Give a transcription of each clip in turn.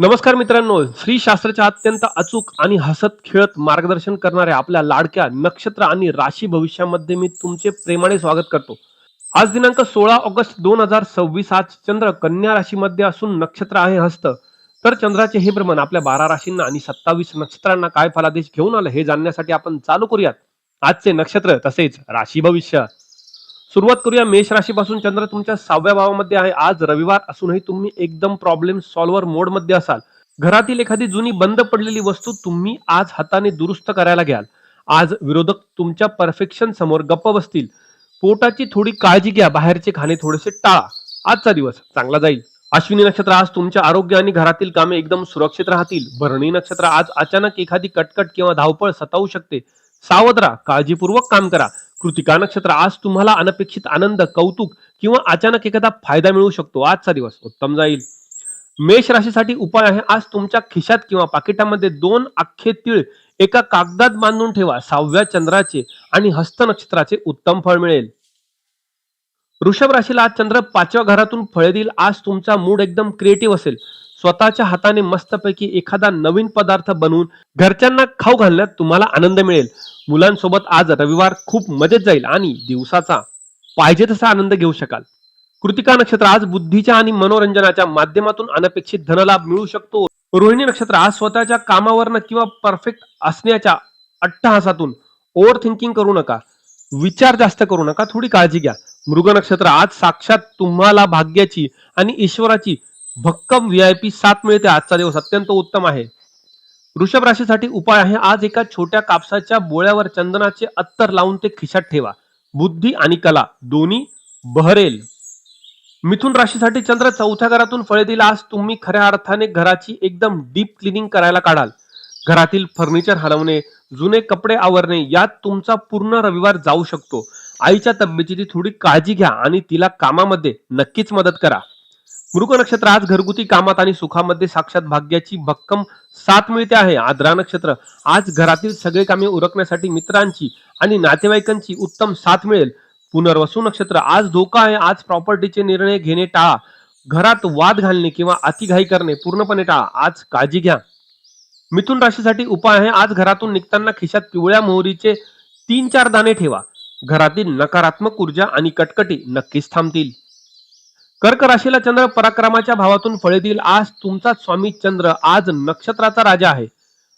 नमस्कार मित्रांनो, श्री शास्त्राच्या अत्यंत अचूक आणि हसत खेळत मार्गदर्शन करणाऱ्या आपल्या लाडक्या नक्षत्र आणि राशी भविष्यामध्ये मी तुमचे प्रेमाने स्वागत करतो. आज दिनांक 16 ऑगस्ट 2026. आज चंद्र कन्या राशीमध्ये असून नक्षत्र आहे हस्त. तर चंद्राचे हे भ्रमण आपल्या 12 राशींना आणि 27 नक्षत्रांना काय फलादेश घेऊन आलं हे जाणण्यासाठी आपण चालू करूयात आजचे नक्षत्र तसेच राशी भविष्य. सुरुवात करूया मेष राशीपासून. चंद्र तुमच्या 6व्या भावामध्ये आहे. आज रविवार असूनही तुम्ही एकदम प्रॉब्लेम सॉल्व्हर मोड मध्ये असाल. घरातील एखादी जुनी बंद पडलेली वस्तू तुम्ही आज हाताने दुरुस्त करायला घ्याल. आज विरोधक तुमच्या परफेक्शन समोर गप्प बसतील. पोटाची थोडी काळजी घ्या. बाहेरचे खाणे थोडेसे टाळा. आजचा दिवस चांगला जाईल. अश्विनी नक्षत्र आज तुमच्या आरोग्य आणि घरातील कामे एकदम सुरक्षित राहतील. भरणी नक्षत्र आज अचानक एखादी कटकट किंवा धावपळ सतावू शकते. सावध राहा. काळजीपूर्वक काम करा. कृतिका नक्षत्र आज तुम्हाला अनपेक्षित आनंद, कौतुक किंवा अचानक एखादा फायदा मिळू शकतो. आजचा दिवस उत्तम जाईल. मेष राशीसाठी उपाय आहे. आज तुमच्या खिशात किंवा पाकिटामध्ये 2 अख्खे तीळ एका कागदात बांधून ठेवा. 6व्या चंद्राचे आणि हस्त नक्षत्राचे उत्तम फळ मिळेल. वृषभ राशीला आज चंद्र 5व्या घरातून फळे देईल. आज तुमचा मूड एकदम क्रिएटिव्ह असेल. स्वतःच्या हाताने मस्तपैकी एखादा नवीन पदार्थ बनवून घरच्यांना खाऊ घालण्यात तुम्हाला आनंद मिळेल. मुलांसोबत आज रविवार खूप मजेत जाईल आणि दिवसाचा पाहिजे तसा आनंद घेऊ शकाल. कृतिका नक्षत्र आज बुद्धीच्या आणि मनोरंजनाच्या माध्यमातून अनपेक्षित धनलाभ मिळू शकतो. रोहिणी नक्षत्र आज स्वतःच्या कामावरनं किंवा परफेक्ट असण्याच्या अट्टहासातून ओव्हर थिंकिंग करू नका. विचार जास्त करू नका. थोडी काळजी घ्या. मृग नक्षत्र आज साक्षात तुम्हाला भाग्याची आणि ईश्वराची भक्कम व्हीआयपी साथ मिळते. आजचा दिवस अत्यंत उत्तम आहे. वृषभ राशीसाठी उपाय आहे. आज एका छोट्या कापसाच्या बोळ्यावर चंदनाचे अत्तर लावून ते खिशात ठेवा. बुद्धी आणि कला दोन्ही बहरेल. मिथुन राशीसाठी चंद्र 4थ्या घरातून फळे देईल. आज तुम्ही खऱ्या अर्थाने घराची एकदम डीप क्लिनिंग करायला काढाल. घरातील फर्निचर हलवणे, जुने कपडे आवरणे यात तुमचा पूर्ण रविवार जाऊ शकतो. आईच्या तब्येतीची थोडी काळजी घ्या आणि तिला कामामध्ये नक्कीच मदत करा. मृग नक्षत्र आज घरगुती कामात आणि सुखामध्ये साक्षात भाग्याची भक्कम साथ मिळते आहे. आद्रा नक्षत्र आज घरातील सगळे कामे उरकण्यासाठी मित्रांची आणि नातेवाईकांची उत्तम साथ मिळेल. पुनर्वसू नक्षत्र आज धोका आहे. आज प्रॉपर्टीचे निर्णय घेणे टाळा. घरात वाद घालणे किंवा अतिघाई करणे पूर्णपणे टाळा. आज काळजी घ्या. मिथुन राशीसाठी उपाय आहे. आज घरातून निघताना खिशात पिवळ्या मोहरीचे 3-4 दाणे ठेवा. घरातील नकारात्मक ऊर्जा आणि कटकटी नक्कीच थांबतील. कर्क राशीला चंद्र पराक्रमाच्या भावातून फळे देईल. आज तुमचा स्वामी चंद्र आज नक्षत्राचा राजा आहे.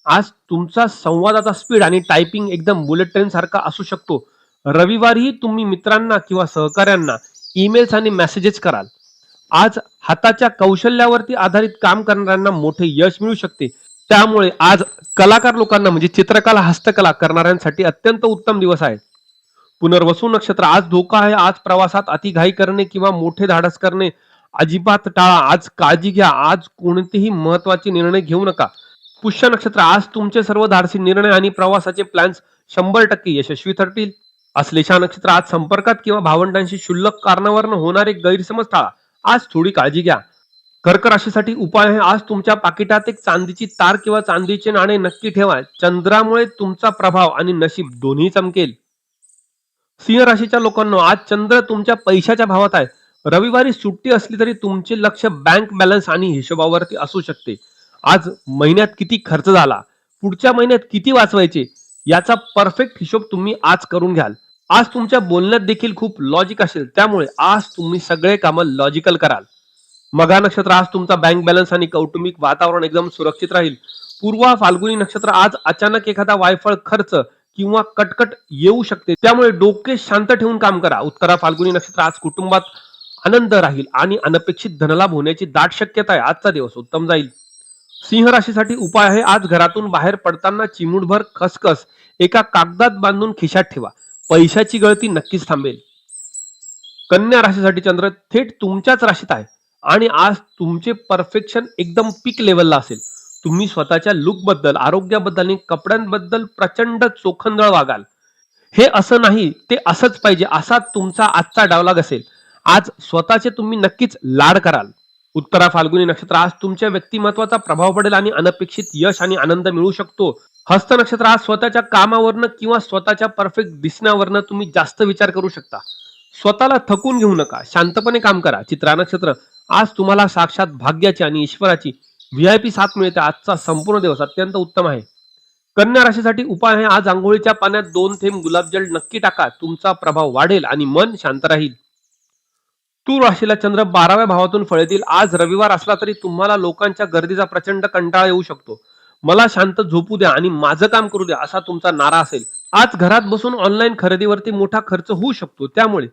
आज तुमचा संवादाचा स्पीड आणि टायपिंग एकदम बुलेट ट्रेन सारखा असू शकतो. रविवारीही तुम्ही मित्रांना किंवा सहकाऱ्यांना ईमेल्स आणि मेसेजेस कराल. आज हाताच्या कौशल्यावरती आधारित काम करणाऱ्यांना मोठे यश मिळू शकते. त्यामुळे आज कलाकार लोकांना म्हणजे चित्रकला, हस्तकला करणाऱ्यांसाठी अत्यंत उत्तम दिवस आहे. पुनर्वसू नक्षत्र आज धोका आहे. आज प्रवासात अतिघाई करणे किंवा मोठे धाडस करणे अजिबात टाळा. आज काळजी घ्या. आज कोणतेही महत्वाचे निर्णय घेऊ नका. पुष्य नक्षत्र आज तुमचे सर्व धाडसी निर्णय आणि प्रवासाचे प्लॅन्स 100% यशस्वी ठरतील. अश्लेषा नक्षत्र आज संपर्कात किंवा भावंडांशी क्षुल्लक कारणावरून होणारे गैरसमज टाळा. आज थोडी काळजी घ्या. कर्क राशीसाठी उपाय आहे. आज तुमच्या पाकिटात एक चांदीची तार किंवा चांदीचे नाणे नक्की ठेवा. चंद्रामुळे तुमचा प्रभाव आणि नशीब दोन्ही चमकेल. सिंह राशीच्या लोकांना आज चंद्र तुमच्या पैशाच्या भावात आहे. रविवारी सुट्टी असली तरी तुमचे लक्ष बँक बॅलन्स आणि हिशोबावरती असू शकते. आज महिन्यात किती खर्च झाला, पुढच्या महिन्यात किती वाचवायचे याचा परफेक्ट हिशोब तुम्ही आज करून घ्याल. आज तुमच्या बोलण्यात देखील खूप लॉजिक असेल. त्यामुळे आज तुम्ही सगळे कामं लॉजिकल कराल. मघा नक्षत्र आज तुमचा बँक बॅलन्स आणि कौटुंबिक वातावरण एकदम सुरक्षित राहील. पूर्वा फाल्गुनी नक्षत्र आज अचानक एखादा वायफळ खर्च किंवा कटकट येऊ शकते. त्यामुळे डोके शांत ठेवून काम करा. उत्तरा फाल्गुनी नक्षत्र आज कुटुंबात आनंद राहील आणि अनपेक्षित धनलाभ होण्याची दाट शक्यता आहे. आजचा दिवस उत्तम जाईल. सिंह राशीसाठी उपाय आहे. आज घरातून बाहेर पडताना चिमूटभर खसखस एका कागदात बांधून खिशात ठेवा. पैशाची गळती नक्कीच थांबेल. कन्या राशीसाठी चंद्र थेट तुमच्याच राशीत आहे आणि आज तुमचे परफेक्शन एकदम पीक लेवलला असेल. तुम्ही स्वतःच्या लुक बद्दल, आरोग्याबद्दल आणि कपड्यांबद्दल प्रचंड चोखंदळ वागाल. हे असं नाही, ते असंच पाहिजे असा तुमचा आजचा डावलाग असेल. आज स्वतःचे तुम्ही नक्कीच लाड कराल. उत्तरा फाल्गुनी नक्षत्र आज तुमच्या व्यक्तिमत्वाचा प्रभाव पडेल आणि अनपेक्षित यश आणि आनंद मिळू शकतो. हस्त नक्षत्र आज स्वतःच्या कामावरनं किंवा स्वतःच्या परफेक्ट दिसण्यावरनं तुम्ही जास्त विचार करू शकता. स्वतःला थकून घेऊ नका. शांतपणे काम करा. चित्रा नक्षत्र आज तुम्हाला साक्षात भाग्याची आणि ईश्वराची व्हीआयपी साथ मिळते. आजचा संपूर्ण दिवस अत्यंत उत्तम आहे. कन्या राशीसाठी उपाय आहे, आज अंघोळीच्या पाण्यात 2 थेंब गुलाबजल नक्की टाका. तुमचा प्रभाव वाढेल आणि मन शांत राहील. तूळ राशीला चंद्र 12व्या भावातून फळ येतील. आज रविवार असला तरी तुम्हाला लोकांच्या गर्दीचा प्रचंड कंटाळा येऊ शकतो. मला शांत झोपू द्या आणि माझं काम करू द्या असा तुमचा नारा असेल. आज घरात बसून ऑनलाईन खरेदीवरती मोठा खर्च होऊ शकतो. त्यामुळे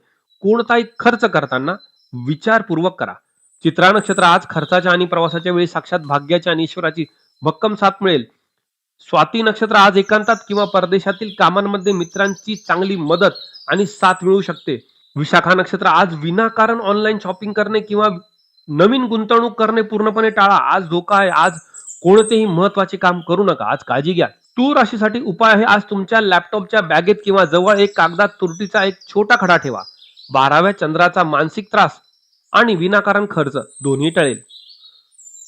कोणताही खर्च करताना विचारपूर्वक करा. चित्रा नक्षत्र आज खर्चाच्या आणि प्रवासाच्या वेळी साक्षात भाग्याची आणि ईश्वराची भक्कम साथ मिळेल. स्वाती नक्षत्र आज एकांतात किंवा परदेशातील कामांमध्ये मित्रांची चांगली मदत आणि साथ मिळू शकते. विशाखा नक्षत्र आज विनाकारण ऑनलाईन शॉपिंग करणे किंवा नवीन गुंतवणूक करणे पूर्णपणे टाळा. आज धोका आहे. आज कोणतेही महत्वाचे काम करू नका. आज काळजी घ्या. तूळ राशीसाठी उपाय आहे, आज तुमच्या लॅपटॉपच्या बॅगेत किंवा जवळ एक कागदात तुरटीचा एक छोटा खडा ठेवा. 12व्या चंद्राचा मानसिक त्रास आणि विनाकारण खर्च दोन्ही टळेल.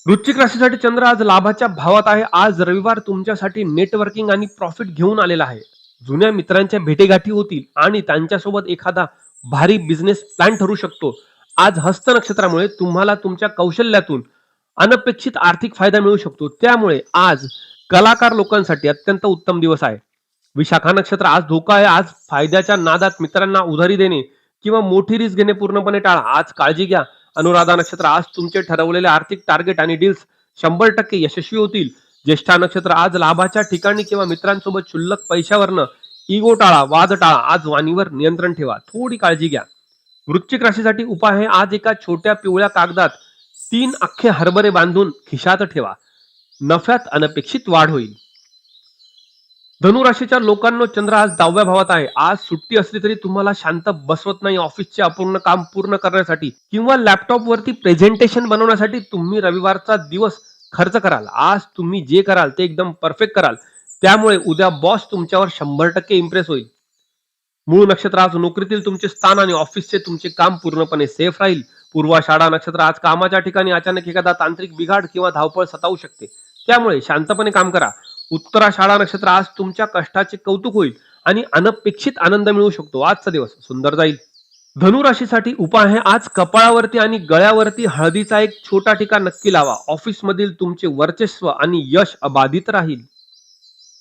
वृश्चिक राशीसाठी चंद्र आज लाभाच्या भावात आहे. आज रविवार तुमच्यासाठी नेटवर्किंग आणि प्रॉफिट घेऊन आलेला आहे. जुन्या मित्रांच्या भेटेगाठी होतील आणि त्यांच्यासोबत एखादा भारी बिझनेस प्लॅन ठरू शकतो. आज हस्त नक्षत्रामुळे तुम्हाला तुमच्या कौशल्यातून अनपेक्षित आर्थिक फायदा मिळू शकतो. त्यामुळे आज कलाकार लोकांसाठी अत्यंत उत्तम दिवस आहे. विशाखा नक्षत्र आज धोका आहे. आज फायद्याच्या नादात मित्रांना उधारी देणे किंवा मोठी रिस्क घेणे पूर्णपणे टाळा. आज काळजी घ्या. अनुराधा नक्षत्र आज तुमचे ठरवलेले आर्थिक टार्गेट आणि डील्स 100% यशस्वी होतील. ज्येष्ठा नक्षत्र आज लाभाच्या ठिकाणी किंवा मित्रांसोबत क्षुल्लक पैशावरनं इगो टाळा, वाद टाळा. आज वाणीवर नियंत्रण ठेवा. थोडी काळजी घ्या. वृश्चिक राशीसाठी उपाय आहे, आज एका छोट्या पिवळ्या कागदात 3 अख्खे हरभरे बांधून खिशात ठेवा. नफ्यात अनपेक्षित वाढ होईल. धनुराशीच्या लोकांनो, चंद्र आज 10व्या भावात आहे. आज सुट्टी असली तरी तुम्हाला शांत बसवत नाही. ऑफिसचे अपूर्ण काम पूर्ण करण्यासाठी किंवा लॅपटॉप वरती प्रेझेंटेशन बनवण्यासाठी तुम्ही रविवारचा दिवस खर्च कराल. आज तुम्ही जे कराल ते एकदम परफेक्ट कराल. त्यामुळे उद्या बॉस तुमच्यावर 100% इम्प्रेस होईल. मूळ नक्षत्र आज नोकरीतील तुमचे स्थान आणि ऑफिसचे तुमचे काम पूर्णपणे सेफ राहील. पूर्वाषाढा नक्षत्र आज कामाच्या ठिकाणी अचानक एखादा तांत्रिक बिघाड किंवा धावपळ सतावू शकते. त्यामुळे शांतपणे काम करा. उत्तराषाढा नक्षत्र आज तुमच्या कष्टाचे कौतुक होईल आणि अनपेक्षित आनंद मिळू शकतो. आजचा दिवस सुंदर जाईल. धनुराशीसाठी उपाय आहे, आज कपाळावरती आणि गळ्यावरती हळदीचा एक छोटा टीका नक्की लावा. ऑफिस मधील तुमचे वर्चस्व आणि यश अबाधित राहील.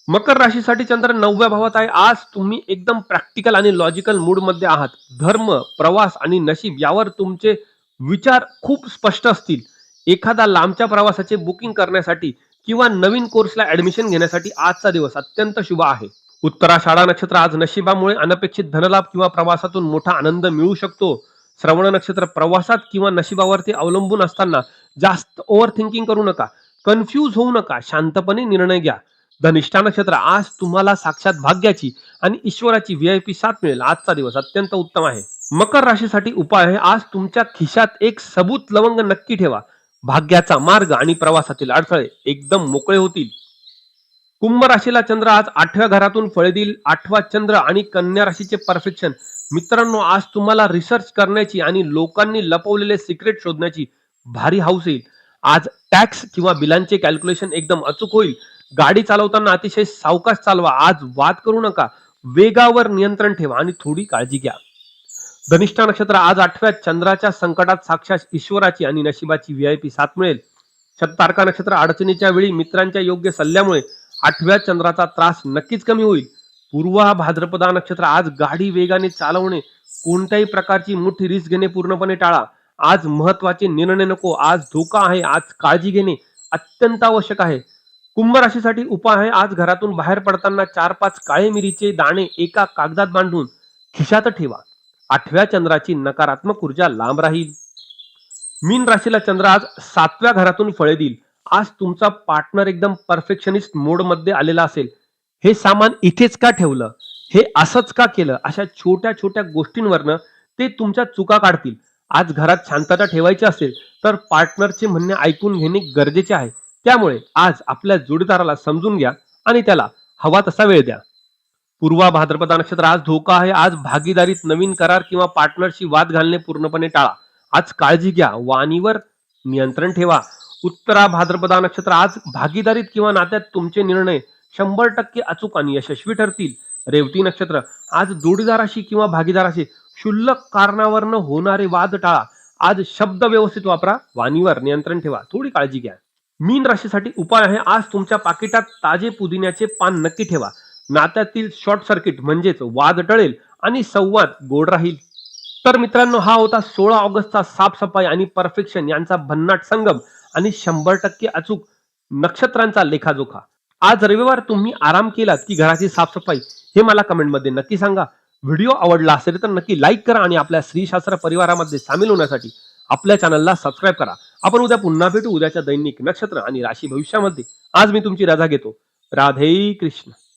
मकर राशीसाठी चंद्र 9व्या भावात आहे. आज तुम्ही एकदम प्रॅक्टिकल आणि लॉजिकल मूड मध्ये आहात. धर्म, प्रवास आणि नशीब यावर तुमचे विचार खूप स्पष्ट असतील. एखादा लांबच्या प्रवासाचे बुकिंग करण्यासाठी किंवा नवीन कोर्सला ऍडमिशन घेण्यासाठी आजचा दिवस अत्यंत शुभ आहे. उत्तराषाढा नक्षत्र आज नशिबामुळे अनपेक्षित धनलाभ किंवा प्रवासातून मोठा आनंद मिळू शकतो. श्रवण नक्षत्र प्रवासात किंवा नशिबावरती अवलंबून असताना जास्त ओव्हर थिंकिंग करू नका. कन्फ्यूज होऊ नका. शांतपणे निर्णय घ्या. धनिष्ठा नक्षत्र आज तुम्हाला साक्षात भाग्याची आणि ईश्वराची व्हीआयपी साथ मिळेल. आजचा दिवस अत्यंत उत्तम आहे. मकर राशीसाठी उपाय आहे, आज तुमच्या खिशात एक सबूत लवंग नक्की ठेवा. भाग्याचा मार्ग आणि प्रवासातील अडथळे एकदम मोकळे होतील. कुंभ राशीला चंद्र आज 8व्या घरातून फळे देईल. 8वा चंद्र आणि कन्या राशीचे परफेक्शन. मित्रांनो, आज तुम्हाला रिसर्च करण्याची आणि लोकांनी लपवलेले सिक्रेट शोधण्याची भारी हाऊस येईल. आज टॅक्स किंवा बिलांचे कॅल्क्युलेशन एकदम अचूक होईल. गाडी चालवताना अतिशय सावकाश चालवा. आज वाद करू नका. वेगावर नियंत्रण ठेवा आणि थोडी काळजी घ्या. धनिष्ठा नक्षत्र आज 8व्या चंद्राच्या संकटात साक्षात ईश्वराची आणि नशिबाची व्हीआयपी साथ मिळेल. शततारका नक्षत्र अडचणीच्या वेळी मित्रांच्या योग्य सल्ल्यामुळे 8व्या चंद्राचा त्रास नक्कीच कमी होईल. पूर्वा भाद्रपदा नक्षत्र आज गाडी वेगाने चालवणे, कोणत्याही प्रकारची मोठी रिस्क घेणे पूर्णपणे टाळा. आज महत्वाचे निर्णय नको. आज धोका आहे. आज काळजी घेणे अत्यंत आवश्यक आहे. कुंभ राशीसाठी उपाय आहे, आज घरातून बाहेर पडताना 4-5 काळे मिरीचे दाणे एका कागदात बांधून खिशात ठेवा. 8व्या चंद्राची नकारात्मक ऊर्जा लांब राहील. मीन राशीला चंद्र आज 7व्या घरातून फळे देईल. आज तुमचा पार्टनर एकदम परफेक्शनिस्ट मोड मध्ये आलेला असेल. हे सामान इथेच का ठेवलं, हे असंच का केलं, अशा छोट्या छोट्या गोष्टींवरनं ते तुमच्या चुका काढतील. आज घरात शांतता ठेवायची असेल तर पार्टनरचे म्हणणे ऐकून घेणे गरजेचे आहे. त्यामुळे आज आपल्या जोडीदाराला समजून घ्या आणि त्याला हवा तसा वेळ द्या. पूर्वा भाद्रपदा नक्षत्र आज धोका आहे. आज भागीदारीत नवीन करार किंवा पार्टनरशी वाद घालणे पूर्णपणे टाळा. आज काळजी घ्या. वाणीवर नियंत्रण ठेवा. उत्तरा भाद्रपदा नक्षत्र आज भागीदारीत किंवा नात्यात तुमचे निर्णय 100% अचूक आणि यशस्वी ठरतील. रेवती नक्षत्र आज जोडीदाराशी किंवा भागीदाराशी क्षुल्लक कारणावरनं होणारे वाद टाळा. आज शब्द व्यवस्थित वापरा. वाणीवर नियंत्रण ठेवा. थोडी काळजी घ्या. मीन राशीसाठी उपाय आहे, आज तुमच्या पाकिटात ताजे पुदिन्याचे पान नक्की ठेवा. नात्यातील शॉर्ट सर्किट म्हणजेच वाद टळेल आणि संवाद गोड राहील. तर मित्रांनो, हा होता 16 ऑगस्टचा साफसफाई आणि परफेक्शन यांचा भन्नाट संगम आणि 100% अचूक नक्षत्रांचा लेखाजोखा. आज रविवार तुम्ही आराम केलात की घराची साफसफाई, हे मला कमेंटमध्ये नक्की सांगा. व्हिडिओ आवडला असेल तर नक्की लाईक करा आणि आपल्या श्रीशास्त्र परिवारामध्ये सामील होण्यासाठी आपल्या चॅनलला सबस्क्राईब करा. आपण उद्या पुन्हा भेटू उद्याच्या दैनिक नक्षत्र आणि राशी भविष्यामध्ये. आज मी तुमची रजा घेतो. राधे कृष्ण.